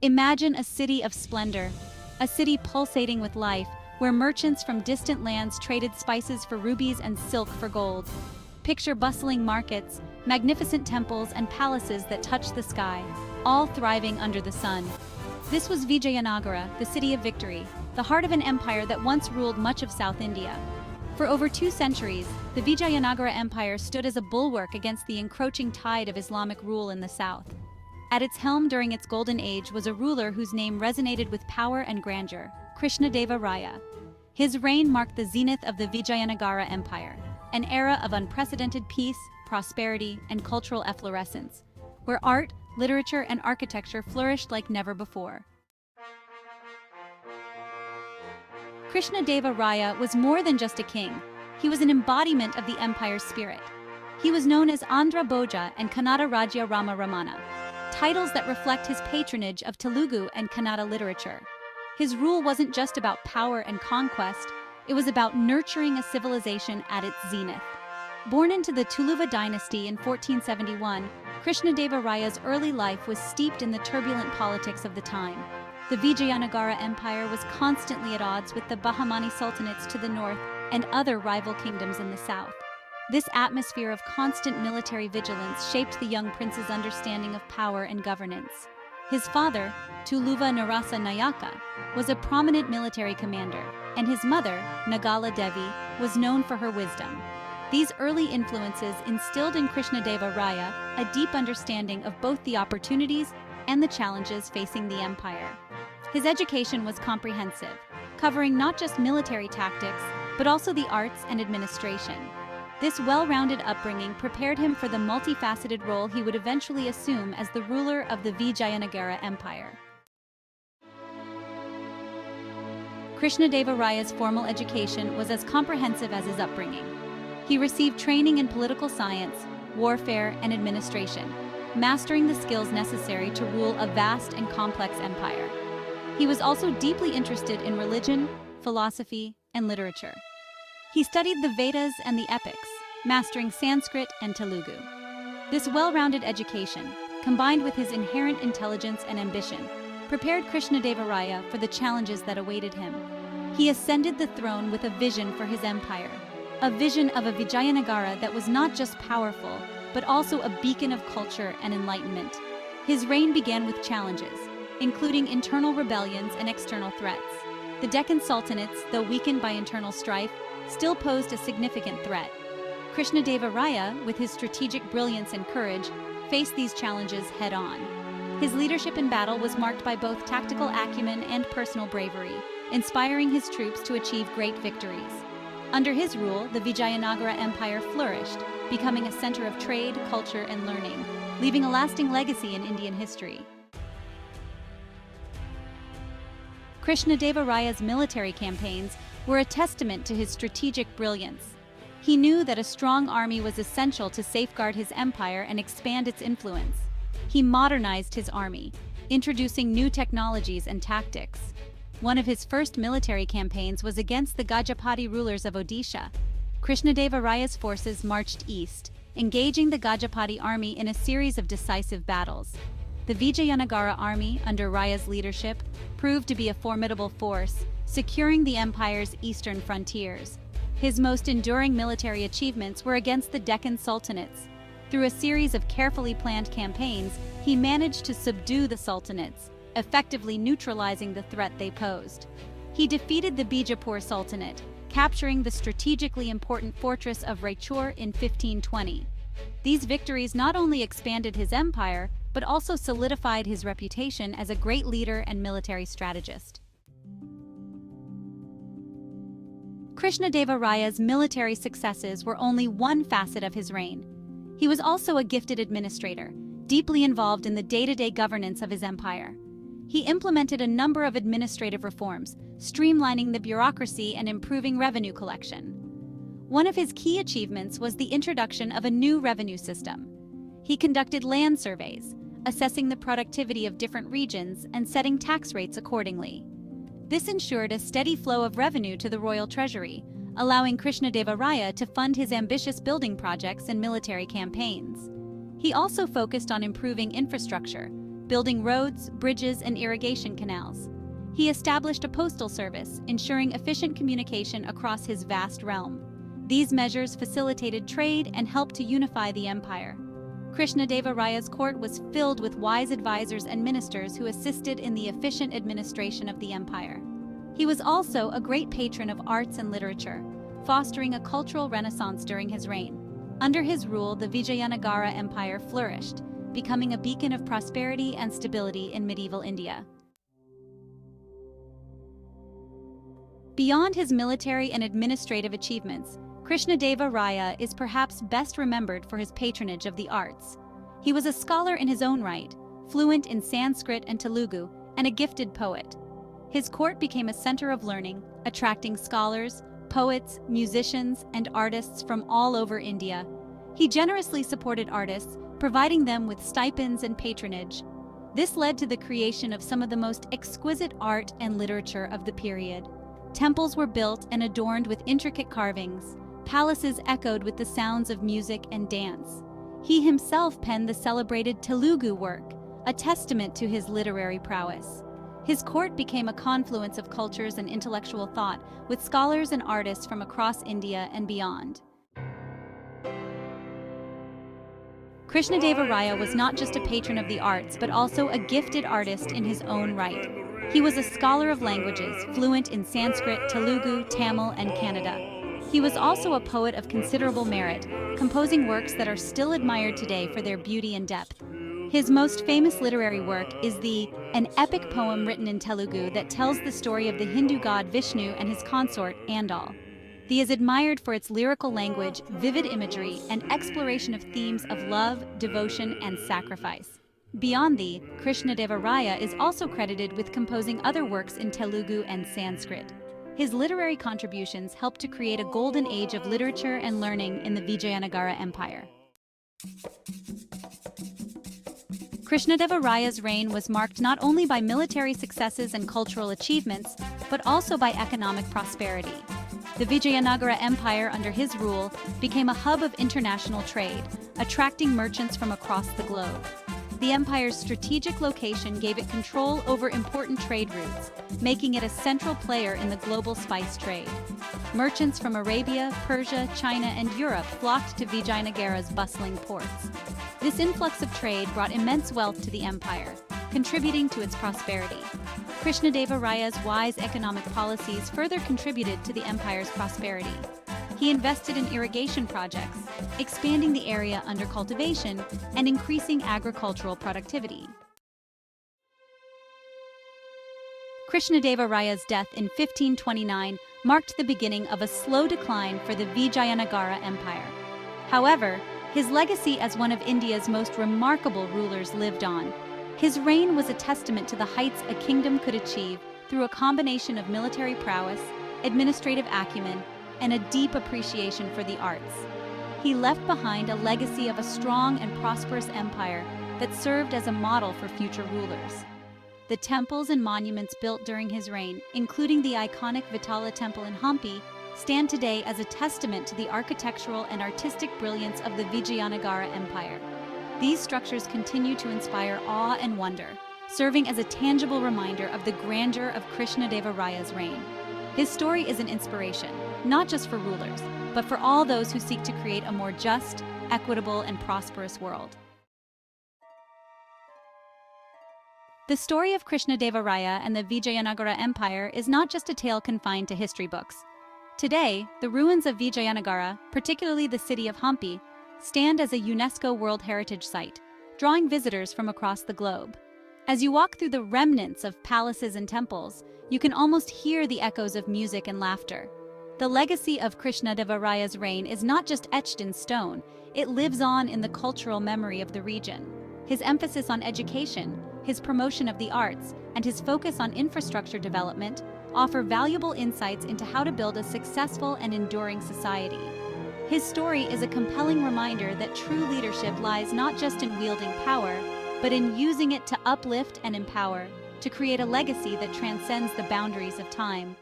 Imagine a city of splendor, a city pulsating with life, where merchants from distant lands traded spices for rubies and silk for gold. Picture bustling markets, magnificent temples, and palaces that touch the sky, all thriving under the sun. This was Vijayanagara, the city of victory, the heart of an empire that once ruled much of South India. For over 2 centuries, the Vijayanagara Empire stood as a bulwark against the encroaching tide of Islamic rule in the south. At its helm during its golden age was a ruler whose name resonated with power and grandeur, Krishnadeva Raya. His reign marked the zenith of the Vijayanagara Empire, an era of unprecedented peace, prosperity, and cultural efflorescence, where art, literature, and architecture flourished like never before. Krishnadeva Raya was more than just a king. He was an embodiment of the empire's spirit. He was known as Andhra Bhoja and Kannada Rajya Rama Ramana, titles that reflect his patronage of Telugu and Kannada literature. His rule wasn't just about power and conquest, it was about nurturing a civilization at its zenith. Born into the Tuluva dynasty in 1471, Krishnadeva Raya's early life was steeped in the turbulent politics of the time. The Vijayanagara Empire was constantly at odds with the Bahmani sultanates to the north and other rival kingdoms in the south. This atmosphere of constant military vigilance shaped the young prince's understanding of power and governance. His father, Tuluva Narasa Nayaka, was a prominent military commander, and his mother, Nagala Devi, was known for her wisdom. These early influences instilled in Krishnadeva Raya a deep understanding of both the opportunities and the challenges facing the empire. His education was comprehensive, covering not just military tactics, but also the arts and administration. This well-rounded upbringing prepared him for the multifaceted role he would eventually assume as the ruler of the Vijayanagara Empire. Krishnadeva Raya's formal education was as comprehensive as his upbringing. He received training in political science, warfare, and administration, mastering the skills necessary to rule a vast and complex empire. He was also deeply interested in religion, philosophy, and literature. He studied the Vedas and the epics, mastering Sanskrit and Telugu. This well-rounded education, combined with his inherent intelligence and ambition, prepared Krishnadeva Raya for the challenges that awaited him. He ascended the throne with a vision for his empire, a vision of a Vijayanagara that was not just powerful, but also a beacon of culture and enlightenment. His reign began with challenges, including internal rebellions and external threats. The Deccan Sultanates, though weakened by internal strife, still posed a significant threat. Krishnadeva Raya, with his strategic brilliance and courage, faced these challenges head-on. His leadership in battle was marked by both tactical acumen and personal bravery, inspiring his troops to achieve great victories. Under his rule, the Vijayanagara Empire flourished, becoming a center of trade, culture, and learning, leaving a lasting legacy in Indian history. Krishnadeva Raya's military campaigns were a testament to his strategic brilliance. He knew that a strong army was essential to safeguard his empire and expand its influence. He modernized his army, introducing new technologies and tactics. One of his first military campaigns was against the Gajapati rulers of Odisha. Krishnadeva Raya's forces marched east, engaging the Gajapati army in a series of decisive battles. The Vijayanagara army, under Raya's leadership, proved to be a formidable force, securing the empire's eastern frontiers. His most enduring military achievements were against the Deccan Sultanates. Through a series of carefully planned campaigns, he managed to subdue the Sultanates, effectively neutralizing the threat they posed. He defeated the Bijapur Sultanate, capturing the strategically important fortress of Raichur in 1520. These victories not only expanded his empire, but also solidified his reputation as a great leader and military strategist. Krishnadeva Raya's military successes were only one facet of his reign. He was also a gifted administrator, deeply involved in the day-to-day governance of his empire. He implemented a number of administrative reforms, streamlining the bureaucracy and improving revenue collection. One of his key achievements was the introduction of a new revenue system. He conducted land surveys, assessing the productivity of different regions and setting tax rates accordingly. This ensured a steady flow of revenue to the royal treasury, allowing Krishnadeva Raya to fund his ambitious building projects and military campaigns. He also focused on improving infrastructure, building roads, bridges, and irrigation canals. He established a postal service, ensuring efficient communication across his vast realm. These measures facilitated trade and helped to unify the empire. Krishnadeva Raya's court was filled with wise advisors and ministers who assisted in the efficient administration of the empire. He was also a great patron of arts and literature, fostering a cultural renaissance during his reign. Under his rule, the Vijayanagara Empire flourished, becoming a beacon of prosperity and stability in medieval India. Beyond his military and administrative achievements, Krishnadeva Raya is perhaps best remembered for his patronage of the arts. He was a scholar in his own right, fluent in Sanskrit and Telugu, and a gifted poet. His court became a center of learning, attracting scholars, poets, musicians, and artists from all over India. He generously supported artists, providing them with stipends and patronage. This led to the creation of some of the most exquisite art and literature of the period. Temples were built and adorned with intricate carvings. Palaces echoed with the sounds of music and dance. He himself penned the celebrated Telugu work, a testament to his literary prowess. His court became a confluence of cultures and intellectual thought, with scholars and artists from across India and beyond. Krishnadeva Raya was not just a patron of the arts, but also a gifted artist in his own right. He was a scholar of languages, fluent in Sanskrit, Telugu, Tamil, and Kannada. He was also a poet of considerable merit, composing works that are still admired today for their beauty and depth. His most famous literary work is an epic poem written in Telugu that tells the story of the Hindu god Vishnu and his consort, Andal. He is admired for its lyrical language, vivid imagery, and exploration of themes of love, devotion, and sacrifice. Beyond Krishnadeva Raya is also credited with composing other works in Telugu and Sanskrit. His literary contributions helped to create a golden age of literature and learning in the Vijayanagara Empire. Krishnadeva Raya's reign was marked not only by military successes and cultural achievements, but also by economic prosperity. The Vijayanagara Empire under his rule became a hub of international trade, attracting merchants from across the globe. The empire's strategic location gave it control over important trade routes, making it a central player in the global spice trade. Merchants from Arabia, Persia, China, and Europe flocked to Vijayanagara's bustling ports. This influx of trade brought immense wealth to the empire, contributing to its prosperity. Krishnadeva Raya's wise economic policies further contributed to the empire's prosperity. He invested in irrigation projects, expanding the area under cultivation and increasing agricultural productivity. Krishnadeva Raya's death in 1529 marked the beginning of a slow decline for the Vijayanagara Empire. However, his legacy as one of India's most remarkable rulers lived on. His reign was a testament to the heights a kingdom could achieve through a combination of military prowess, administrative acumen, and a deep appreciation for the arts. He left behind a legacy of a strong and prosperous empire that served as a model for future rulers. The temples and monuments built during his reign, including the iconic Vitala Temple in Hampi, stand today as a testament to the architectural and artistic brilliance of the Vijayanagara Empire. These structures continue to inspire awe and wonder, serving as a tangible reminder of the grandeur of Krishnadeva Raya's reign. His story is an inspiration, not just for rulers, but for all those who seek to create a more just, equitable, and prosperous world. The story of Krishnadeva Raya and the Vijayanagara Empire is not just a tale confined to history books. Today, the ruins of Vijayanagara, particularly the city of Hampi, stand as a UNESCO World Heritage Site, drawing visitors from across the globe. As you walk through the remnants of palaces and temples, you can almost hear the echoes of music and laughter. The legacy of Krishnadeva Raya's reign is not just etched in stone, it lives on in the cultural memory of the region. His emphasis on education, his promotion of the arts, and his focus on infrastructure development offer valuable insights into how to build a successful and enduring society. His story is a compelling reminder that true leadership lies not just in wielding power, but in using it to uplift and empower, to create a legacy that transcends the boundaries of time.